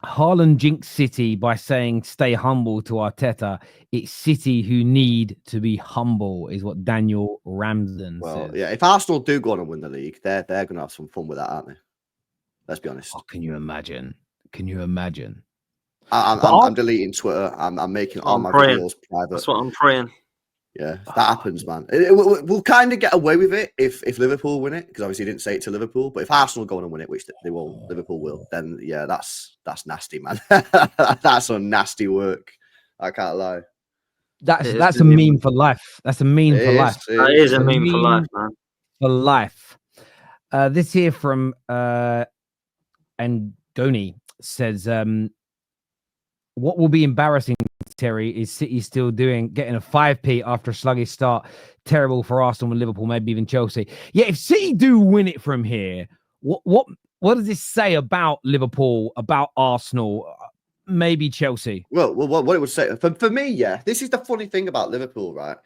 Haaland jinxed City by saying stay humble to Arteta. It's City who need to be humble, is what Daniel Ramsden says. Yeah, if Arsenal do go on and win the league, they're going to have some fun with that, aren't they? Let's be honest. Oh, can you imagine? Can you imagine? I'm deleting Twitter. I'm making all my videos private. That's what I'm praying. Yeah, if that happens, man. We'll kind of get away with it if Liverpool win it, because obviously he didn't say it to Liverpool. But if Arsenal go on and win it, which they won't, Liverpool will, then yeah, that's nasty, man. That's some nasty work. I can't lie. That's a meme for life. That's a meme for life. That is a meme for life, man. For life. This here from Andoni says, what will be embarrassing, Terry, is City still getting a 5p after a sluggish start. Terrible for Arsenal and Liverpool, maybe even Chelsea. Yeah, if City do win it from here, what does this say about Liverpool, about Arsenal, maybe Chelsea? Well, what it would say for me, yeah. This is the funny thing about Liverpool, right?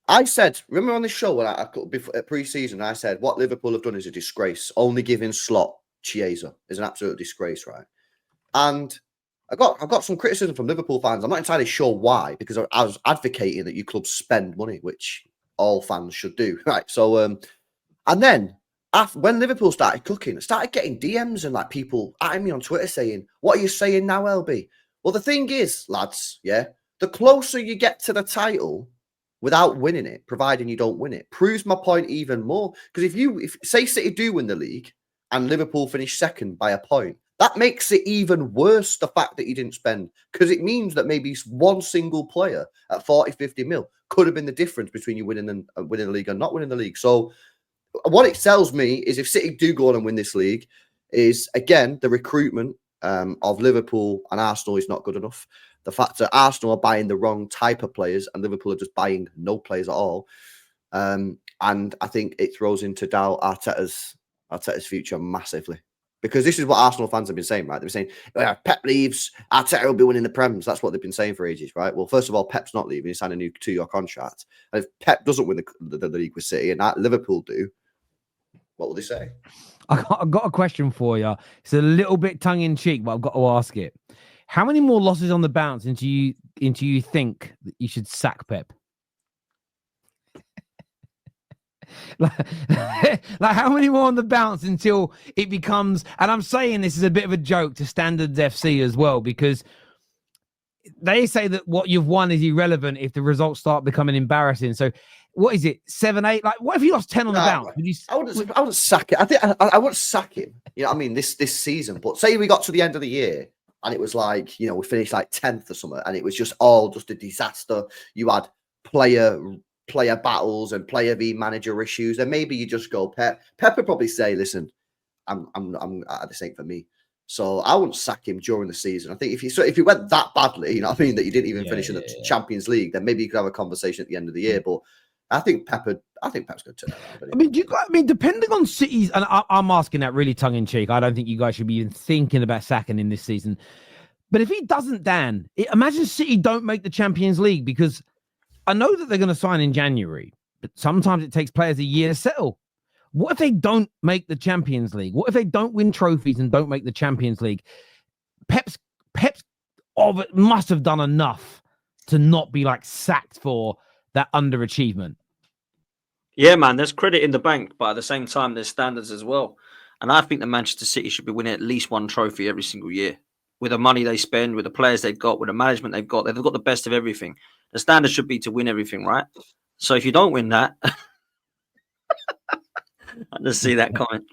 I said, remember on the show when before pre-season, I said what Liverpool have done is a disgrace. Only giving Slot Chiesa is an absolute disgrace, right? And I got some criticism from Liverpool fans. I'm not entirely sure why, because I was advocating that you clubs spend money, which all fans should do, right? So, and then when Liverpool started cooking, I started getting DMs and like people at me on Twitter saying, "What are you saying now, LB?" Well, the thing is, lads, yeah, the closer you get to the title without winning it, providing you don't win it, proves my point even more. Because if say City do win the league and Liverpool finish second by a point, that makes it even worse, the fact that you didn't spend, because it means that maybe one single player at 40, 50 mil could have been the difference between you winning the league and not winning the league. So what it tells me is if City do go on and win this league, is, again, the recruitment of Liverpool and Arsenal is not good enough. The fact that Arsenal are buying the wrong type of players and Liverpool are just buying no players at all. And I think it throws into doubt Arteta's future massively. Because this is what Arsenal fans have been saying, right? They've been saying, Pep leaves, Arteta will be winning the Prems. That's what they've been saying for ages, right? Well, first of all, Pep's not leaving. He signed a new 2-year contract. And if Pep doesn't win the league with City and Liverpool do, what will they say? I've got a question for you. It's a little bit tongue-in-cheek, but I've got to ask it. How many more losses on the bounce into you think that you should sack Pep? like how many more on the bounce until it becomes, and I'm saying this is a bit of a joke to Standards FC as well, because they say that what you've won is irrelevant if the results start becoming embarrassing. So what is it, 7, 8? Like, what if you lost 10 on the bounce? I wouldn't sack it. I think I wouldn't sack him. You know what I mean? This season. But say we got to the end of the year and it was like, you know, we finished like 10th or something, and it was just a disaster. You had player battles and player v manager issues, and maybe you just go Pep would probably say, listen, I'm this ain't for me. So I wouldn't sack him during the season. I think if he went that badly, you know what I mean, that you didn't even finish in the Champions League, then maybe you could have a conversation at the end of the year. But I think Pep's going to turn around. I mean, depending on City's, and I'm asking that really tongue in cheek. I don't think you guys should be even thinking about sacking him this season. But if he doesn't, Dan, imagine City don't make the Champions League, because I know that they're going to sign in January, but sometimes it takes players a year to settle. What if they don't make the Champions League? What if they don't win trophies and don't make the Champions League? Pep's must have done enough to not be like sacked for that underachievement. Yeah, man, there's credit in the bank, but at the same time, there's standards as well. And I think that Manchester City should be winning at least one trophy every single year. With the money they spend, with the players they've got, with the management they've got the best of everything. The standard should be to win everything, right? So if you don't win that, I just see that comment.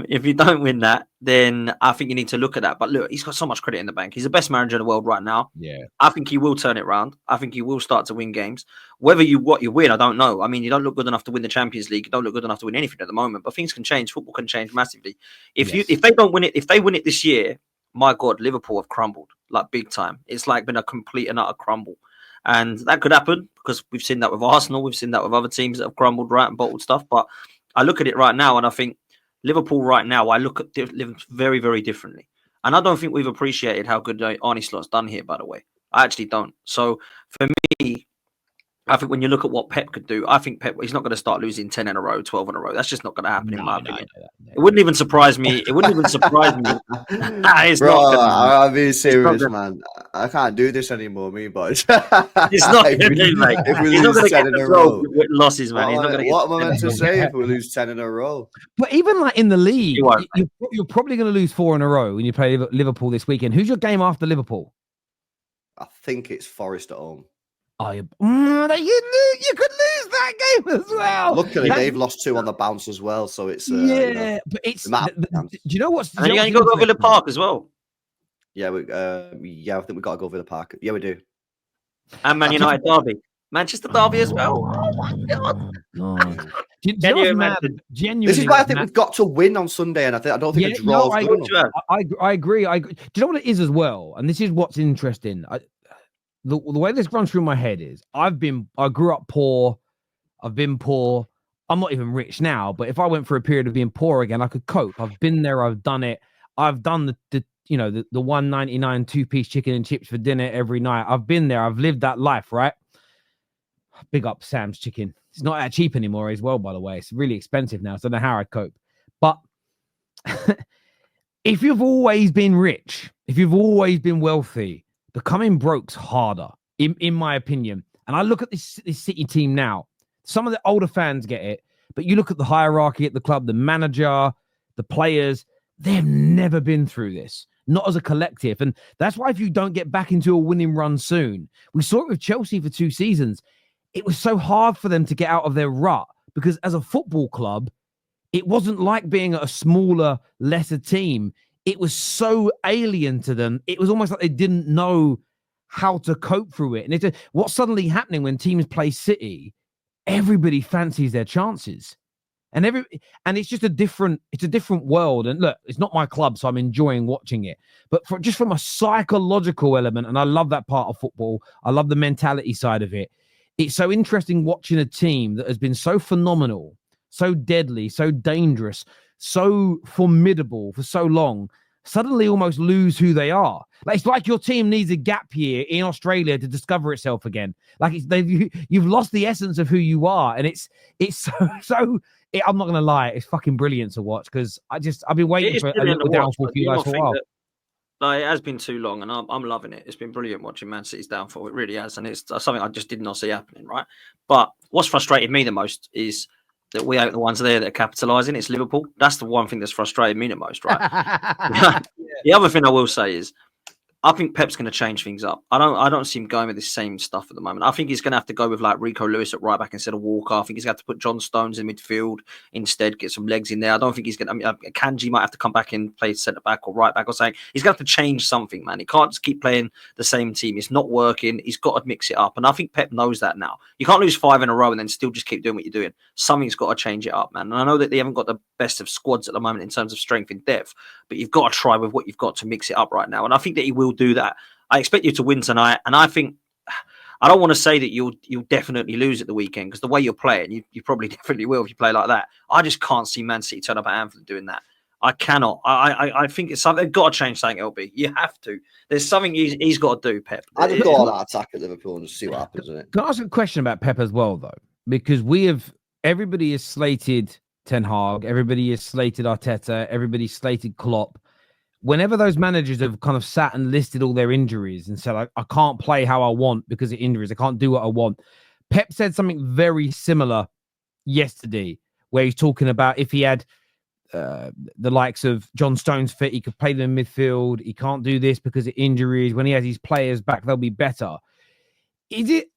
If you don't win that, then I think you need to look at that. But look, he's got so much credit in the bank. He's the best manager in the world right now. Yeah, I think he will turn it around. I think he will start to win games. Whether you win, I don't know. I mean, you don't look good enough to win the Champions League. You don't look good enough to win anything at the moment. But things can change. Football can change massively. If they don't win it, if they win it this year, my God, Liverpool have crumbled like big time. It's like been a complete and utter crumble. And that could happen because we've seen that with Arsenal. We've seen that with other teams that have crumbled, right, and bottled stuff. But I look at it right now and I think Liverpool right now, I look at them very, very differently. And I don't think we've appreciated how good Arne Slot's done here, by the way. I actually don't. So for me, I think when you look at what Pep could do, I think he's not going to start losing 10 in a row, 12 in a row. That's just not going to happen, in my opinion. No. It wouldn't even surprise me. It wouldn't even surprise me. It's Bro, not gonna, I'm being serious, gonna, man. I can't do this anymore, me, boys. it's not going to do, mate. If we He's not lose going to 10 get in the a row row, with losses, man. He's not going to get. what am I meant to 10 in a row. say if we lose 10 in a row? But even like in the league, He won't, you're probably going to lose 4 in a row when you play Liverpool this weekend. Who's your game after Liverpool? I think it's Forest at home. Oh, you could lose that game as well. Luckily, they've lost 2 on the bounce as well, so it's but it's. Do you know what's? And then you got to go Villa Park as well. Yeah, I think we got to go Villa Park. Yeah, we do. And Man United derby, Manchester derby as well. Oh my god! Do you know what's mad? Genuinely, this is why I think we've got to win on Sunday, and I don't think a draw. I agree. Do you know what it is as well? And this is what's interesting. The way this runs through my head is I grew up poor. I've been poor. I'm not even rich now, but if I went for a period of being poor again, I could cope. I've been there. I've done it. I've done the $1.99 2-piece chicken and chips for dinner every night. I've been there. I've lived that life, right? Big up Sam's Chicken. It's not that cheap anymore as well, by the way. It's really expensive now, so I don't know how I'd cope. But if you've always been rich, if you've always been wealthy, becoming broke's harder, in my opinion. And I look at this City team now. Some of the older fans get it, but you look at the hierarchy at the club, the manager, the players, they've never been through this, not as a collective. And that's why if you don't get back into a winning run soon, we saw it with Chelsea for 2 seasons. It was so hard for them to get out of their rut because as a football club, it wasn't like being a smaller, lesser team. It was so alien to them. It was almost like they didn't know how to cope through it. And what's suddenly happening when teams play City, everybody fancies their chances. And it's just a different world. And look, it's not my club, so I'm enjoying watching it. But from a psychological element, and I love that part of football, I love the mentality side of it. It's so interesting watching a team that has been so phenomenal, so deadly, so dangerous, so formidable for so long, suddenly almost lose who they are. It's like your team needs a gap year in Australia to discover itself again. Like you've lost the essence of who you are, and it's so. I'm not gonna lie, it's fucking brilliant to watch because I've been waiting for a little downfall for you guys for a while. It has been too long, and I'm loving it. It's been brilliant watching Man City's downfall. It really has, and it's something I just did not see happening. Right, but what's frustrated me the most is that we ain't the ones there that are capitalising. It's Liverpool. That's the one thing that's frustrated me the most, right? The other thing I will say is I think Pep's going to change things up. I don't see him going with the same stuff at the moment. I think he's going to have to go with like Rico Lewis at right back instead of Walker. I think he's going to have to put John Stones in midfield instead, get some legs in there. I don't think he's going to. Kanji might have to come back and play centre back or right back or something. He's going to have to change something, man. He can't just keep playing the same team. It's not working. He's got to mix it up, and I think Pep knows that now. You can't lose 5 in a row and then still just keep doing what you're doing. Something's got to change it up, man. And I know that they haven't got the best of squads at the moment in terms of strength and depth, but you've got to try with what you've got to mix it up right now. And I think that he will do that. I expect you to win tonight, and I think I don't want to say that you'll definitely lose at the weekend because the way you're playing, you probably definitely will if you play like that. I just can't see Man City turn up at Anfield doing that. I cannot. I think it's something they've got to change something. LB, you have to. There's something he's got to do. Pep, I'd have got that attack at Liverpool and just see what happens in it. Can I ask a question about Pep as well, though? Because everybody is slated Ten Hag, everybody is slated Arteta, everybody slated Klopp. Whenever those managers have kind of sat and listed all their injuries and said, I can't play how I want because of injuries, I can't do what I want. Pep said something very similar yesterday, where he's talking about if he had the likes of John Stones fit, he could play them in midfield. He can't do this because of injuries. When he has his players back, they'll be better. Is it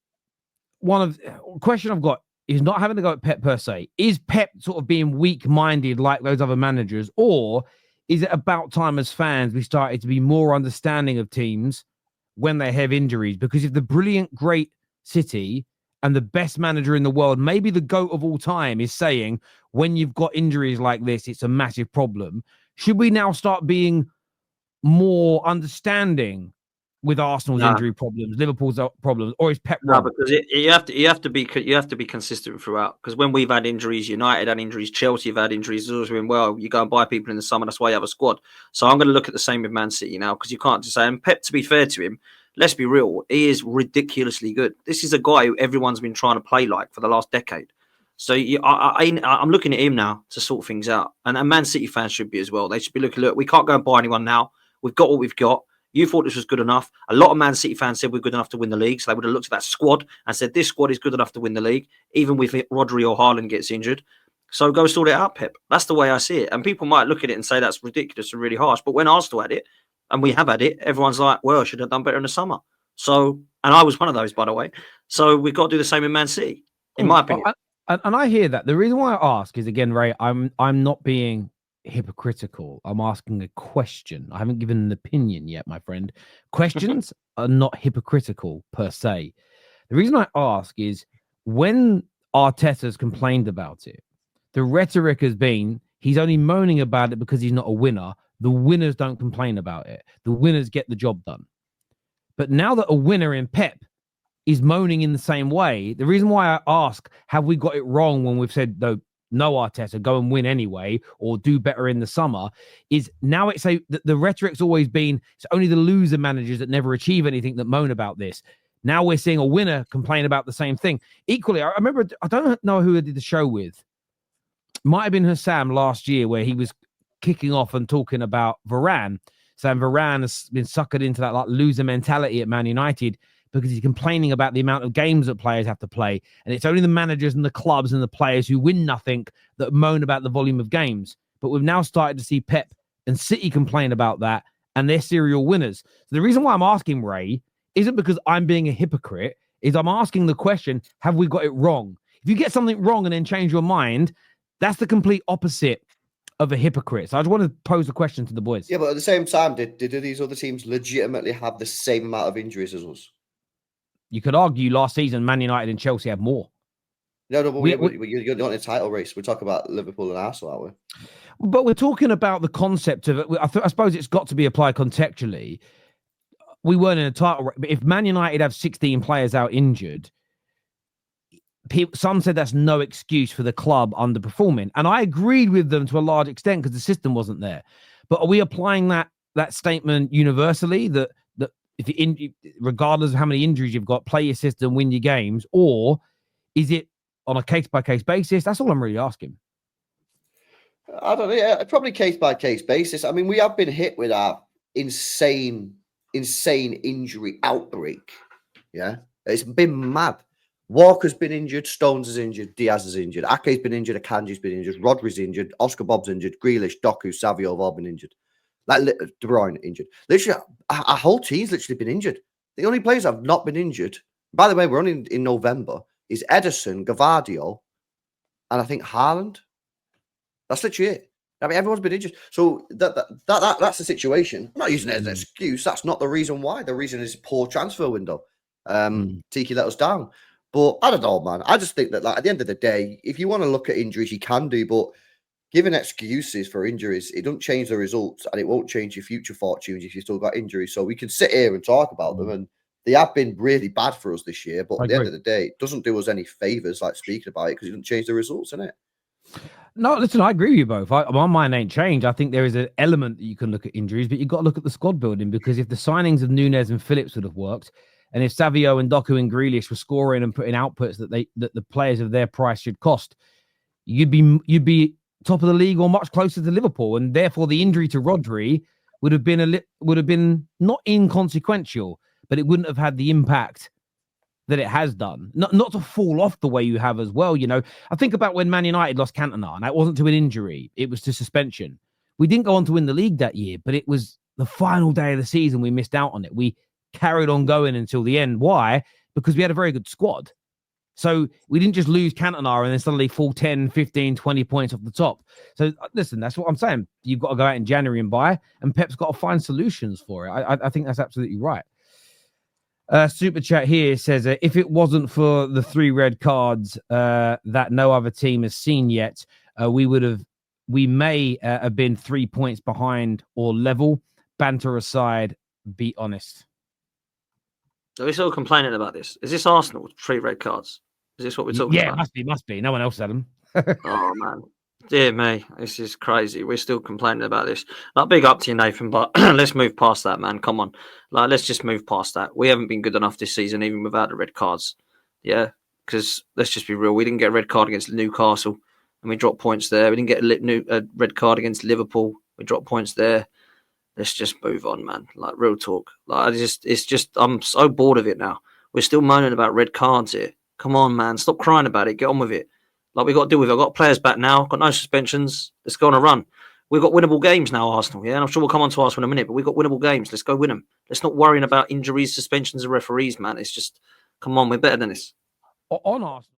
question I've got is not having to go at Pep per se. Is Pep sort of being weak-minded like those other managers, or is it about time as fans we started to be more understanding of teams when they have injuries? Because if the brilliant, great City and the best manager in the world, maybe the GOAT of all time, is saying when you've got injuries like this, it's a massive problem, should we now start being more understanding with Arsenal's injury problems, Liverpool's problems, or is Pep wrong? No, because you have to be consistent throughout. Because when we've had injuries, United had injuries, Chelsea have had injuries. It's always been, well, you go and buy people in the summer. That's why you have a squad. So I'm going to look at the same with Man City now, because you can't just say. And Pep, to be fair to him, let's be real, he is ridiculously good. This is a guy who everyone's been trying to play like for the last decade. So I'm looking at him now to sort things out. And Man City fans should be as well. They should be looking, look, we can't go and buy anyone now. We've got what we've got. You thought this was good enough. A lot of Man City fans said we're good enough to win the league. So they would have looked at that squad and said, this squad is good enough to win the league, even if Rodri or Haaland gets injured. So go sort it out, Pep. That's the way I see it. And people might look at it and say that's ridiculous and really harsh. But when Arsenal had it, and we have had it, everyone's like, well, I should have done better in the summer. So, and I was one of those, by the way. So we've got to do the same in Man City, in my opinion. And I hear that. The reason why I ask is, again, Ray, I'm not being hypocritical. I'm asking a question. I haven't given an opinion yet, my friend. Questions are not hypocritical per se. The reason I ask is when Arteta's complained about it, the rhetoric has been he's only moaning about it because he's not a winner. The winners don't complain about it. The winners get the job done. But now that a winner in Pep is moaning in the same way, the reason why I ask, have we got it wrong when we've said, no, Arteta, go and win anyway, or do better in the summer, is now it's the rhetoric's always been, it's only the loser managers that never achieve anything that moan about this. Now we're seeing a winner complain about the same thing. Equally, I remember, I don't know who I did the show with. Might have been Hassam last year, where he was kicking off and talking about Varane, saying Varane has been suckered into that like loser mentality at Man United because he's complaining about the amount of games that players have to play. And it's only the managers and the clubs and the players who win nothing that moan about the volume of games. But we've now started to see Pep and City complain about that, and they're serial winners. So the reason why I'm asking, Ray, isn't because I'm being a hypocrite, is I'm asking the question, have we got it wrong? If you get something wrong and then change your mind, that's the complete opposite of a hypocrite. So I just want to pose a question to the boys. Yeah, but at the same time, did these other teams legitimately have the same amount of injuries as us? You could argue last season Man United and Chelsea had more. No, but you're not in a title race. We're talking about Liverpool and Arsenal, aren't we? But we're talking about the concept of it. I suppose it's got to be applied contextually. We weren't in a title race, but if Man United have 16 players out injured, some said that's no excuse for the club underperforming. And I agreed with them to a large extent because the system wasn't there. But are we applying that statement universally, that if you regardless of how many injuries you've got, play your system, win your games? Or is it on a case-by-case basis? That's all I'm really asking. I don't know. Yeah, probably case-by-case basis. I mean, we have been hit with our insane injury outbreak. Yeah, it's been mad. Walker's been injured, Stones is injured, Diaz is injured, Ake's been injured, Akanji's been injured, Rodri's injured, Oscar Bob's injured, Grealish, Doku, Savio have all been injured. Like De Bruyne injured. Literally, our whole team's literally been injured. The only players that have not been injured, by the way, we're only in November, is Ederson, Gvardiol, and I think Haaland. That's literally it. I mean, everyone's been injured. So that's the situation. I'm not using it as an excuse. That's not the reason why. The reason is poor transfer window. Tiki let us down. But I don't know, man. I just think that, like, at the end of the day, if you want to look at injuries, you can do. But giving excuses for injuries, it doesn't change the results, and it won't change your future fortunes if you still got injuries. So we can sit here and talk about them, and they have been really bad for us this year. But at the end of the day, it doesn't do us any favors, like speaking about it, because it doesn't change the results, innit? No, listen, I agree with you both. My mind ain't changed. I think there is an element that you can look at injuries, but you've got to look at the squad building, because if the signings of Nunez and Phillips would have worked, and if Savio and Doku and Grealish were scoring and putting outputs that the players of their price should cost, you'd be top of the league or much closer to Liverpool, and therefore the injury to Rodri would have been not inconsequential, but it wouldn't have had the impact that it has done. Not to fall off the way you have as well. You know, I think about when Man United lost Cantona, and that wasn't to an injury; it was to suspension. We didn't go on to win the league that year, but it was the final day of the season we missed out on it. We carried on going until the end. Why? Because we had a very good squad. So we didn't just lose Cantona and then suddenly fall 10, 15, 20 points off the top. So listen, that's what I'm saying. You've got to go out in January and buy, and Pep's got to find solutions for it. I think that's absolutely right. Super chat here says, if it wasn't for the 3 red cards that no other team has seen yet, we may have been 3 points behind or level. Banter aside, be honest. Are we still complaining about this? Is this Arsenal with 3 red cards? Is this what we're talking about? Yeah, must be. No one else had them. Oh, man. Dear me, this is crazy. We're still complaining about this. Like, big up to you, Nathan, but let's move past that, man. Come on. Like, let's just move past that. We haven't been good enough this season, even without the red cards. Yeah, because let's just be real. We didn't get a red card against Newcastle, and we dropped points there. We didn't get a red card against Liverpool. We dropped points there. Let's just move on, man. Like, real talk. Like, I'm so bored of it now. We're still moaning about red cards here. Come on, man. Stop crying about it. Get on with it. Like, we got to deal with it. I've got players back now. Got no suspensions. Let's go on a run. We've got winnable games now, Arsenal. Yeah, and I'm sure we'll come on to Arsenal in a minute, but we've got winnable games. Let's go win them. Let's not worry about injuries, suspensions, and referees, man. It's just, come on, we're better than this. On Arsenal.